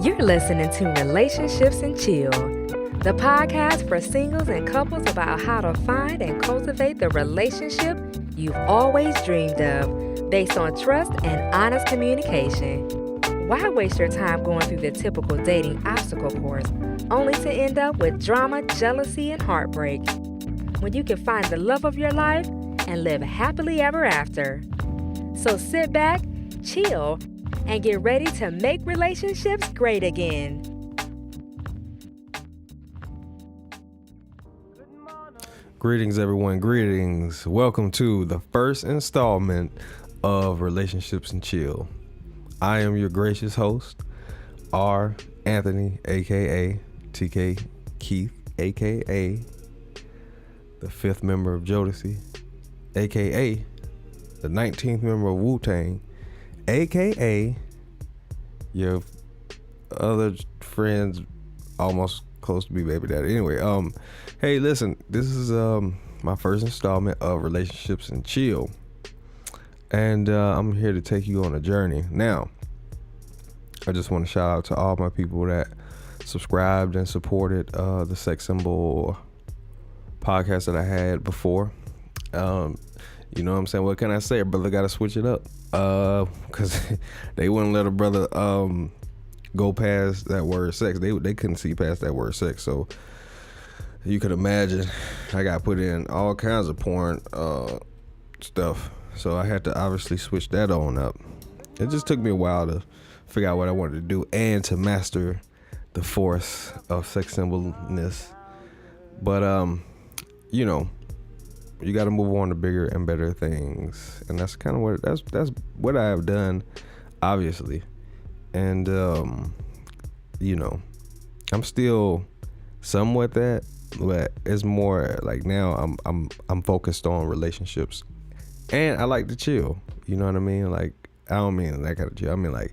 You're listening to Relationships and Chill, the podcast for singles and couples about how to find and cultivate the relationship you've always dreamed of, based on trust and honest communication. Why waste your time going through the typical dating obstacle course, only to end up with drama, jealousy, and heartbreak, when you can find the love of your life and live happily ever after? So sit back, chill, and get ready to make relationships great again. Greetings, everyone. Greetings. Welcome to the first installment of Relationships and Chill. I am your gracious host, R. Anthony, aka TK Keith, aka the 5th member of Jodeci, aka the 19th member of Wu-Tang, aka your other friend's almost close to be baby daddy. Anyway, hey, listen, this is my first installment of Relationships and Chill, and I'm here to take you on a journey. Now, I just want to shout out to all my people that subscribed and supported the Sex Symbol podcast that I had before. You know what I'm saying? What can I say? A brother got to switch it up. Because they wouldn't let a brother go past that word sex. They couldn't see past that word sex. So you could imagine I got put in all kinds of porn stuff. So I had to obviously switch that on up. It just took me a while to figure out what I wanted to do and to master the force of sex symbolness. But you know, you got to move on to bigger and better things, and that's kind of what that's what I have done, obviously. And you know, I'm still somewhat that, but it's more like now I'm focused on relationships, and I like to chill. You know what I mean? Like, I don't mean that kind of chill. I mean like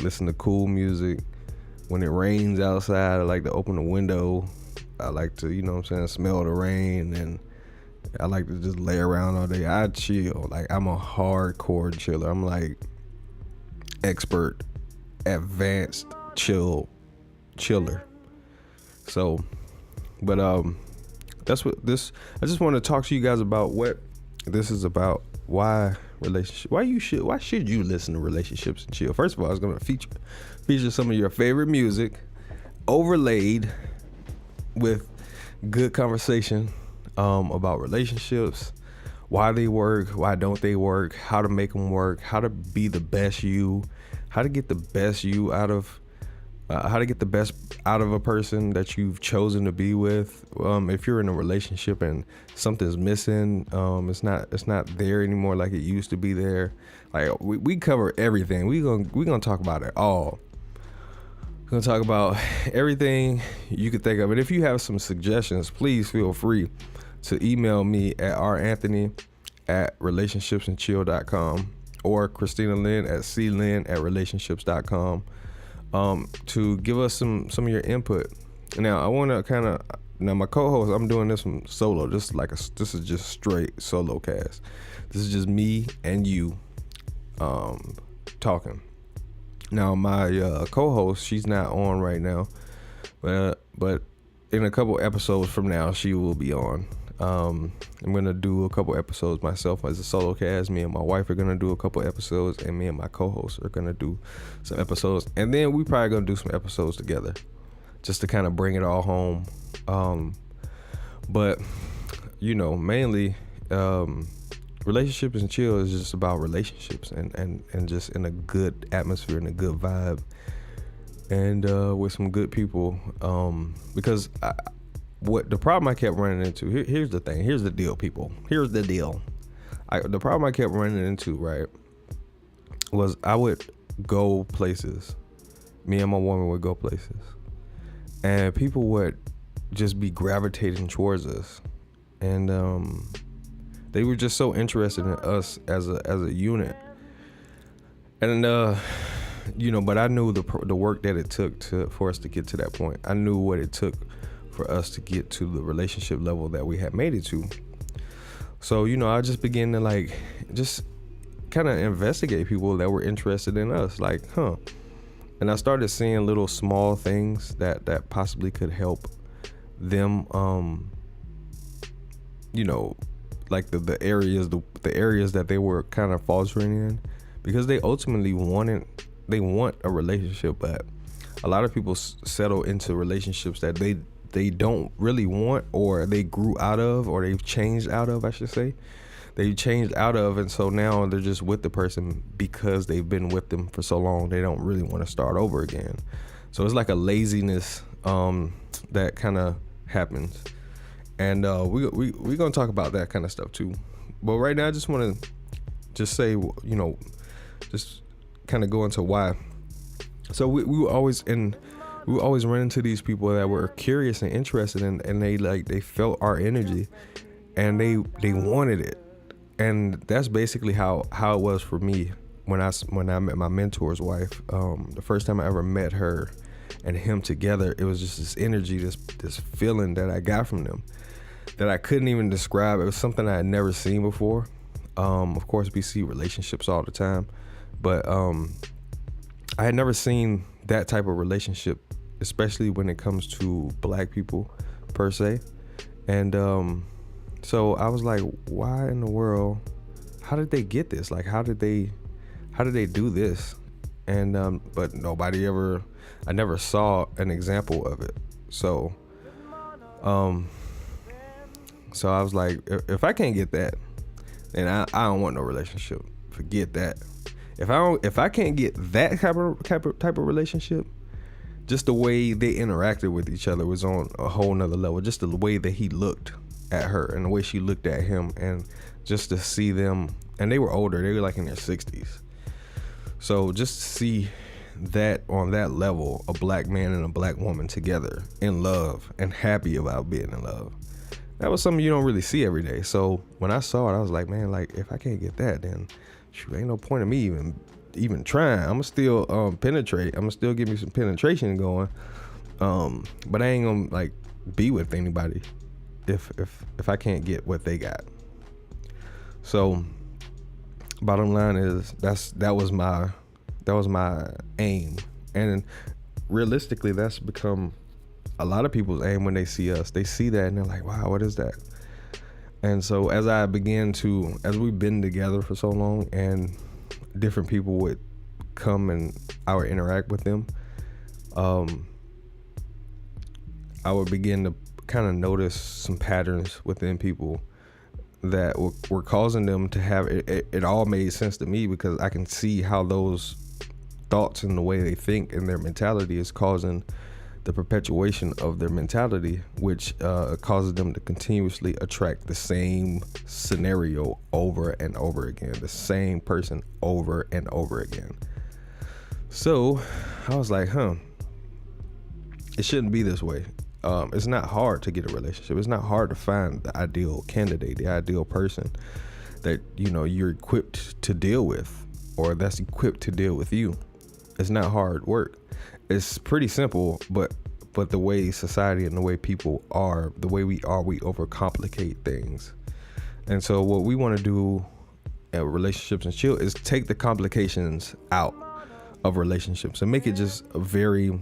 listen to cool music. When it rains outside, I like to open the window. I like to, you know what I'm saying, smell the rain, and I like to just lay around all day. I chill. Like, I'm a hardcore chiller. I'm like expert, advanced chiller. So, but that's what this. I just want to talk to you guys about what this is about. Why should you listen to Relationships and Chill? First of all, I was gonna feature some of your favorite music, overlaid with good conversation about relationships, why they work, why don't they work, how to make them work, how to be the best you, how to get the best you out of a person that you've chosen to be with. If you're in a relationship and something's missing, it's not there anymore like it used to be there. Like, we cover everything. We gonna talk about it all. We're gonna talk about everything you could think of. And if you have some suggestions, please feel free to email me at rantony@relationshipsandchill.com or Christina Lynn at clynn@relationships.com to give us some of your input. Now, I want to my co-host, I'm doing this from solo. This is just straight solo cast. This is just me and you talking. Now, my co-host, she's not on right now, but in a couple episodes from now, she will be on. I'm gonna do a couple episodes myself as a solo cast. Me and my wife are gonna do a couple episodes, and me and my co-host are gonna do some episodes, and then we probably gonna do some episodes together, just to kind of bring it all home. But you know, mainly, Relationships and Chill is just about relationships and just in a good atmosphere and a good vibe, and with some good people. Because what the problem I kept running into, here's the thing, here's the deal, people. Here's the deal. The problem I kept running into, right, was I would go places. Me and my woman would go places, and people would just be gravitating towards us, and they were just so interested in us as a unit. And you know, but I knew the work that it took for us to get to that point. I knew what it took for us to get to the relationship level that we had made it to. So, you know, I just began to just kind of investigate people that were interested in us. Like, And I started seeing little small things that possibly could help them, like the areas that they were kind of faltering in, because they ultimately want a relationship, but a lot of people settle into relationships that they don't really want, or they grew out of, or they've changed out of, I should say. They changed out of, and so now they're just with the person because they've been with them for so long. They don't really want to start over again. So it's like a laziness that kind of happens, and we're gonna talk about that kind of stuff too. But right now, I just want to just say, just kind of go into why. So we were always run into these people that were curious and interested, and they felt our energy, and they wanted it. And that's basically how it was for me when I met my mentor's wife. The first time I ever met her and him together, it was just this energy, this feeling that I got from them that I couldn't even describe. It was something I had never seen before. Of course, we see relationships all the time, but I had never seen that type of relationship, especially when it comes to Black people per se. And so I was like, why in the world, how did they get this? Like, how did they do this? And but I never saw an example of it. So so I was like, if I can't get that, then I don't want no relationship. Forget that. If I can't get that type of relationship, just the way they interacted with each other was on a whole nother level. Just the way that he looked at her and the way she looked at him, and just to see them, and they were older, they were like in their 60s. So just to see that on that level, a Black man and a Black woman together in love and happy about being in love, that was something you don't really see every day. So when I saw it, I was like, man, like, if I can't get that, then shoot, ain't no point in me even trying. I'm gonna still penetrate. I'm gonna still give me some penetration going, but I ain't gonna like be with anybody if I can't get what they got. So bottom line is that was my aim, and realistically that's become a lot of people's aim. When they see us, they see that and they're like, wow, what is that? And so as we've been together for so long, and different people would come and I would interact with them, I would begin to kind of notice some patterns within people that were causing them to have it all made sense to me, because I can see how those thoughts and the way they think and their mentality is causing the perpetuation of their mentality, which causes them to continuously attract the same scenario over and over again, the same person over and over again. So I was like, it shouldn't be this way. It's not hard to get a relationship. It's not hard to find the ideal candidate, the ideal person that you're equipped to deal with, or that's equipped to deal with you. It's not hard work. It's pretty simple, but the way society and the way people are, the way we overcomplicate things. And so what we want to do at Relationships and Chill is take the complications out of relationships and make it just a very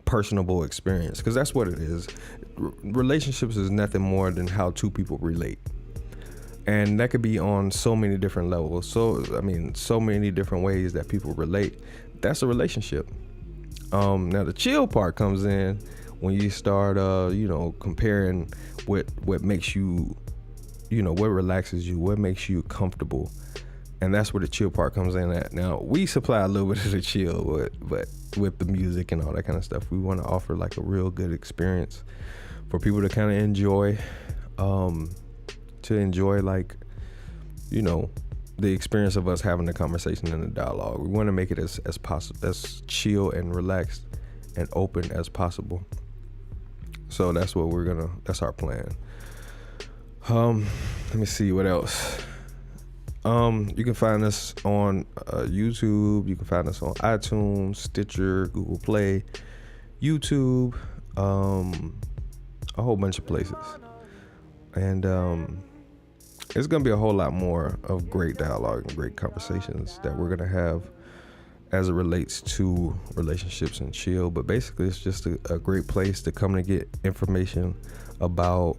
personable experience, because that's what it is. Relationships is nothing more than how two people relate, and that could be on so many different levels. So many different ways that people relate. That's a relationship. Now the chill part comes in when you start comparing what makes you, what relaxes you, what makes you comfortable. And that's where the chill part comes in at. Now, we supply a little bit of the chill, but with the music and all that kind of stuff, we want to offer like a real good experience for people to kind of enjoy, like, the experience of us having a conversation and a dialogue. We want to make it as possible, as chill and relaxed and open as possible. So that's what that's our plan. Let me see what else. You can find us on YouTube. You can find us on iTunes, Stitcher, Google Play, YouTube, a whole bunch of places. And it's going to be a whole lot more of great dialogue and great conversations that we're going to have as it relates to relationships and chill, but basically it's just a great place to come to get information about,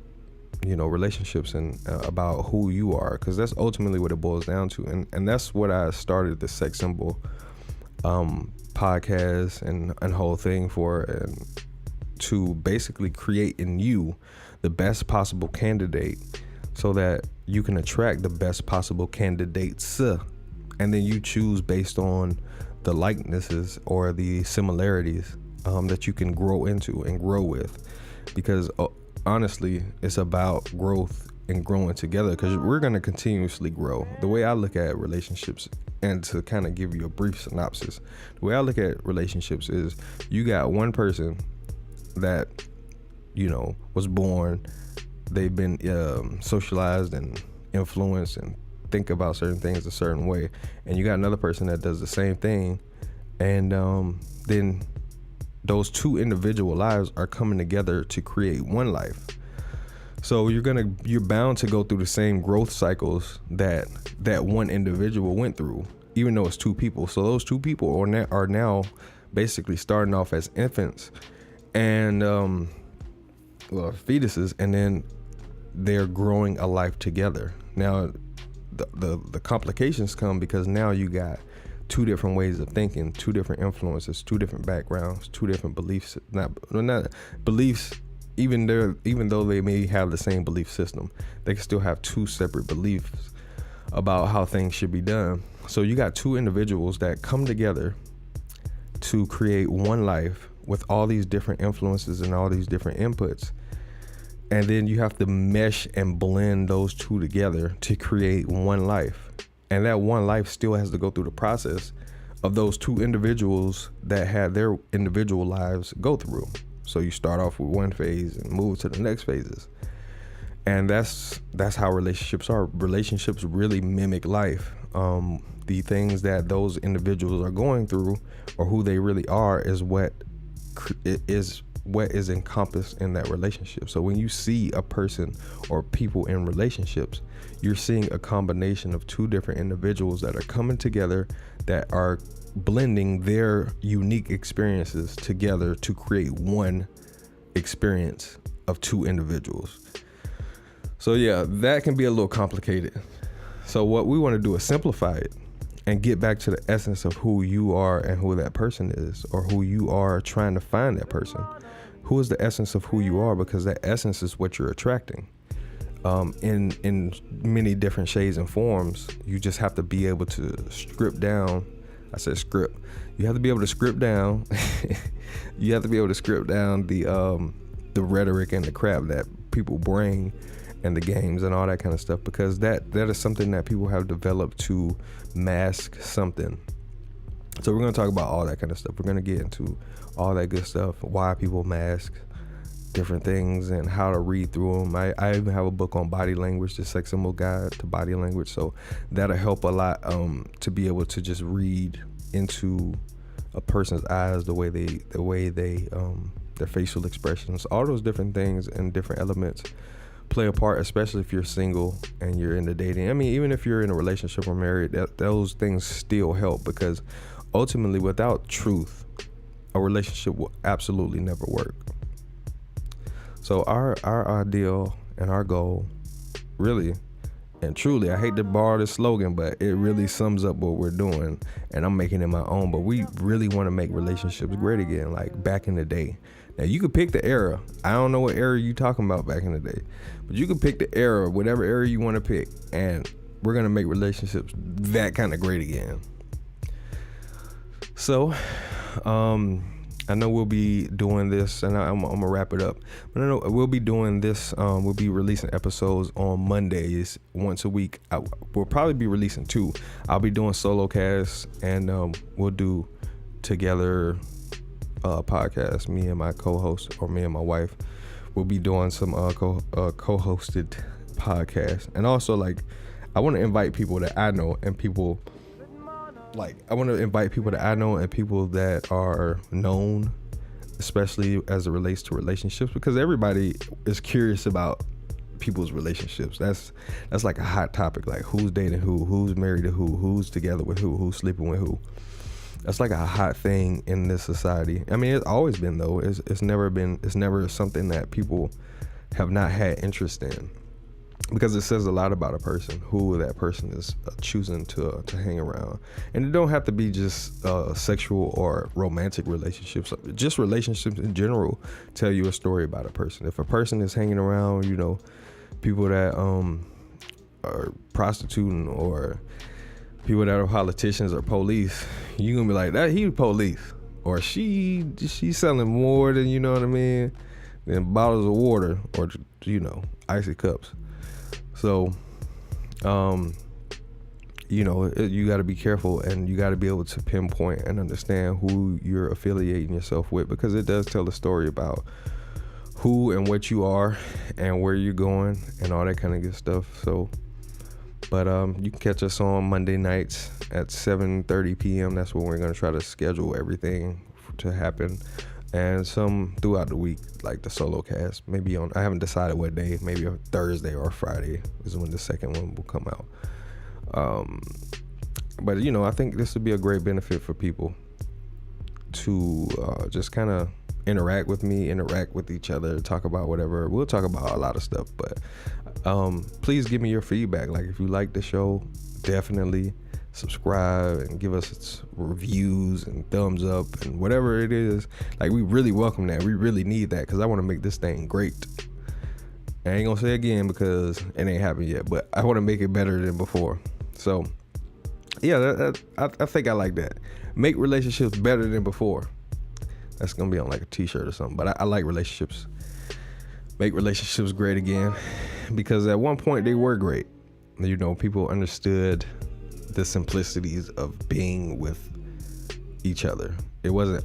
you know, relationships and about who you are, because that's ultimately what it boils down to. And that's what I started the Sex Symbol podcast and whole thing for, and to basically create in you the best possible candidate so that you can attract the best possible candidates, and then you choose based on the likenesses or the similarities that you can grow into and grow with, because honestly it's about growth and growing together, because we're going to continuously grow. The way I look at relationships, and to kind of give you a brief synopsis, the way I look at relationships is you got one person that, you know, was born, they've been socialized and influenced and think about certain things a certain way, and you got another person that does the same thing, and then those two individual lives are coming together to create one life. So you're bound to go through the same growth cycles that one individual went through, even though it's two people. So those two people are now basically starting off as infants and fetuses, and then they're growing a life together. Now the complications come because now you got two different ways of thinking, two different influences, two different backgrounds, two different beliefs, not beliefs. Even though they may have the same belief system, they can still have two separate beliefs about how things should be done. So you got two individuals that come together to create one life with all these different influences and all these different inputs. And then you have to mesh and blend those two together to create one life. And that one life still has to go through the process of those two individuals that had their individual lives go through. So you start off with one phase and move to the next phases. And that's how relationships are. Relationships really mimic life. The things that those individuals are going through, or who they really are, is what is encompassed in that relationship. So when you see a person or people in relationships, you're seeing a combination of two different individuals that are coming together, that are blending their unique experiences together to create one experience of two individuals. So yeah, that can be a little complicated. So what we want to do is simplify it and get back to the essence of who you are and who that person is, or who you are trying to find that person. Who is the essence of who you are? Because that essence is what you're attracting. In many different shades and forms. You just have to be able to strip down. I said script. You have to be able to script down. You have to be able to script down the rhetoric and the crap that people bring, and the games and all that kind of stuff, because that is something that people have developed to mask something. So we're going to talk about all that kind of stuff. We're going to get into all that good stuff, why people mask different things and how to read through them. I even have a book on body language, the Sex Symbol Guide to Body Language. So that'll help a lot to be able to just read into a person's eyes, the way they their facial expressions, all those different things and different elements play a part, especially if you're single and you're into dating. I mean, even if you're in a relationship or married, those things still help, because ultimately without truth, a relationship will absolutely never work. So our ideal and our goal, really and truly, I hate to borrow this slogan, but it really sums up what we're doing, and I'm making it my own. But we really want to make relationships great again, like back in the day. Now you could pick the era. I don't know what era you talking about back in the day, but you could pick the era, whatever era you want to pick, and we're gonna make relationships that kind of great again. So, I know we'll be doing this, and I'm gonna wrap it up. But I know we'll be doing this. We'll be releasing episodes on Mondays once a week. We'll probably be releasing 2. I'll be doing solo casts, and we'll do together podcasts. Me and my co-host, or me and my wife, will be doing some co-hosted podcasts. And also, like, I want to invite people that I know and people. Like, I want to invite people that I know and people that are known, especially as it relates to relationships, because everybody is curious about people's relationships. That's like a hot topic, like who's dating who, who's married to who, who's together with who, who's sleeping with who. That's like a hot thing in this society. I mean, it's always been though. It's never something that people have not had interest in, because it says a lot about a person, who that person is choosing to hang around. And it don't have to be just sexual or romantic relationships. Just relationships in general tell you a story about a person. If a person is hanging around, people that are prostituting, or people that are politicians or police, you gonna be like, that he police, or she's selling more than, than bottles of water, or icy cups. So you got to be careful, and you got to be able to pinpoint and understand who you're affiliating yourself with, because it does tell a story about who and what you are and where you're going and all that kind of good stuff. So but you can catch us on Monday nights at 7:30 p.m. That's when we're going to try to schedule everything to happen. And some throughout the week, like the solo cast, maybe I haven't decided what day, maybe a Thursday or Friday is when the second one will come out. But I think this would be a great benefit for people to just kind of interact with me, interact with each other, talk about whatever. We'll talk about a lot of stuff, but please give me your feedback. Like, if you like the show, definitely subscribe and give us its reviews and thumbs up and whatever it is. Like, we really welcome that. We really need that, because I want to make this thing great. I ain't gonna say it again because it ain't happened yet, but I want to make it better than before. So yeah, I think I like that. Make relationships better than before. That's gonna be on like a t-shirt or something. But I like relationships. Make relationships great again, because at one point they were great. People understood the simplicities of being with each other. It wasn't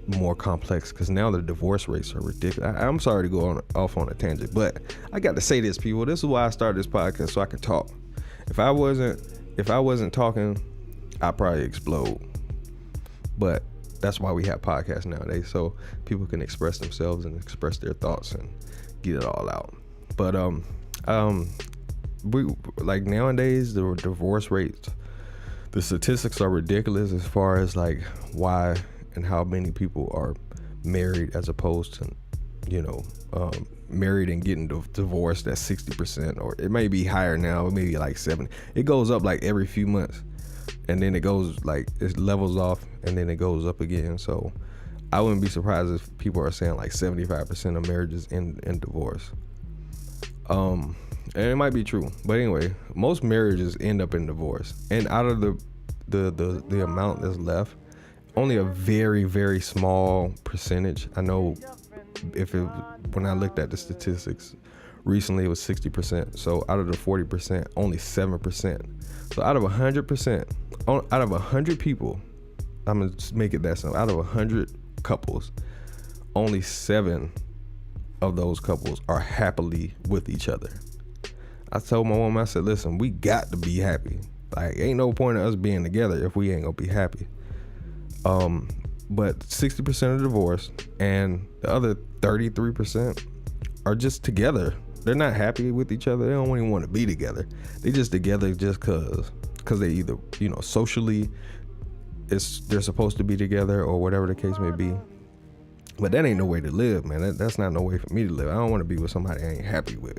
more complex, because now the divorce rates are ridiculous. I'm sorry to go off on a tangent, but I got to say this, people. This is why I started this podcast, so I can talk. If I wasn't talking, I'd probably explode. But that's why we have podcasts nowadays, so people can express themselves and express their thoughts and get it all out. But we, like, nowadays the divorce rates, the statistics are ridiculous as far as like why and how many people are married as opposed to married and getting divorced at 60%, or it may be higher now, it may be like 70. It goes up like every few months, and then it goes like, it levels off, and then it goes up again. So I wouldn't be surprised if people are saying like 75% of marriages end in divorce. And it might be true, but anyway, most marriages end up in divorce. And out of the amount that's left, only a very, very small percentage. I know when I looked at the statistics recently, it was 60%. So out of the 40%, only 7%. So out of 100%, out of 100 people, I'm gonna make it that simple. Out of 100 couples, only 7 of those couples are happily with each other. I told my woman, I said, listen, we got to be happy. Like, ain't no point of us being together if we ain't gonna be happy. But 60% are divorced, and the other 33% are just together. They're not happy with each other. They don't even want to be together. They just together just cause they either, socially they're supposed to be together, or whatever the case may be. But that ain't no way to live, man. That's not no way for me to live. I don't want to be with somebody I ain't happy with.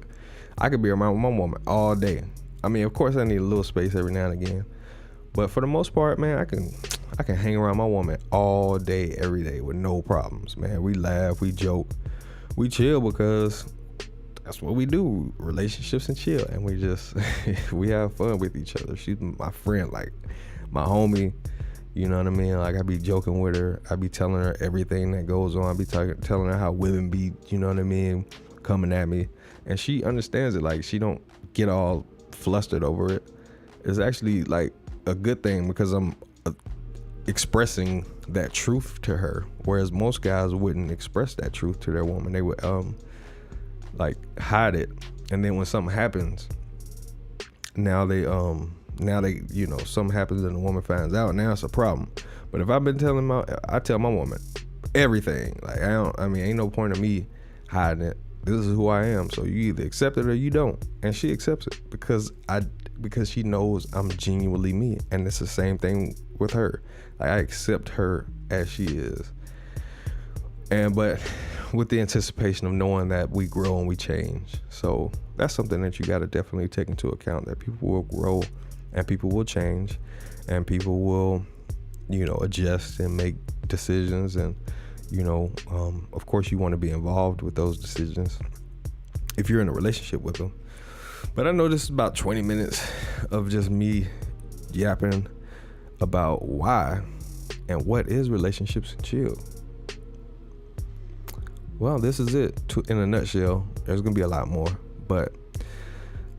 I could be around my woman all day. I mean, of course I need a little space every now and again, but for the most part, man, I can hang around my woman all day, every day with no problems, man. We laugh, we joke, we chill, because that's what we do, relationships and chill. And we just, we have fun with each other. She's my friend, like my homie, you know what I mean? Like, I be joking with her. I be telling her everything that goes on. I be telling her how women be, you know what I mean, coming at me. And she understands it. Like, she don't get all flustered over it. It's actually like a good thing, because I'm expressing that truth to her, whereas most guys wouldn't express that truth to their woman. They would like hide it, and then when something happens, now they something happens and the woman finds out, now it's a problem. But if I've been I tell my woman everything. Like, ain't no point of me hiding it. This is who I am, so you either accept it or you don't. And she accepts it, because because she knows I'm genuinely me. And it's the same thing with her. Like, I accept her as she is. But with the anticipation of knowing that we grow and we change. So that's something that you got to definitely take into account, that people will grow and people will change and people will, adjust and make decisions. And, of course you want to be involved with those decisions if you're in a relationship with them. But I know this is about 20 minutes of just me yapping about why and what is relationships and chill. Well, this is it in a nutshell. There's going to be a lot more. But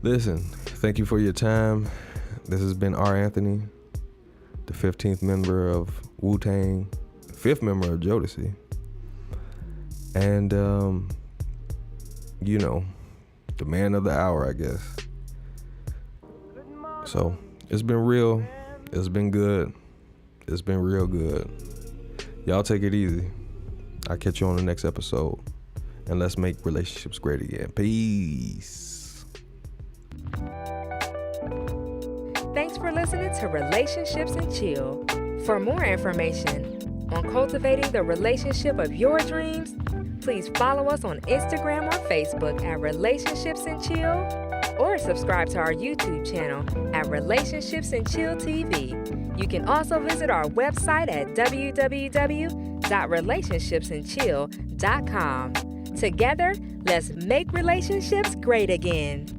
listen, thank you for your time. This has been R. Anthony, the 15th member of Wu-Tang, 5th member of Jodeci. And, the man of the hour, I guess. So it's been real. It's been good. It's been real good. Y'all take it easy. I'll catch you on the next episode. And let's make relationships great again. Peace. Thanks for listening to Relationships and Chill. For more information on cultivating the relationship of your dreams, please follow us on Instagram or Facebook at Relationships and Chill, or subscribe to our YouTube channel at Relationships and Chill TV. You can also visit our website at www.relationshipsandchill.com. Together, let's make relationships great again.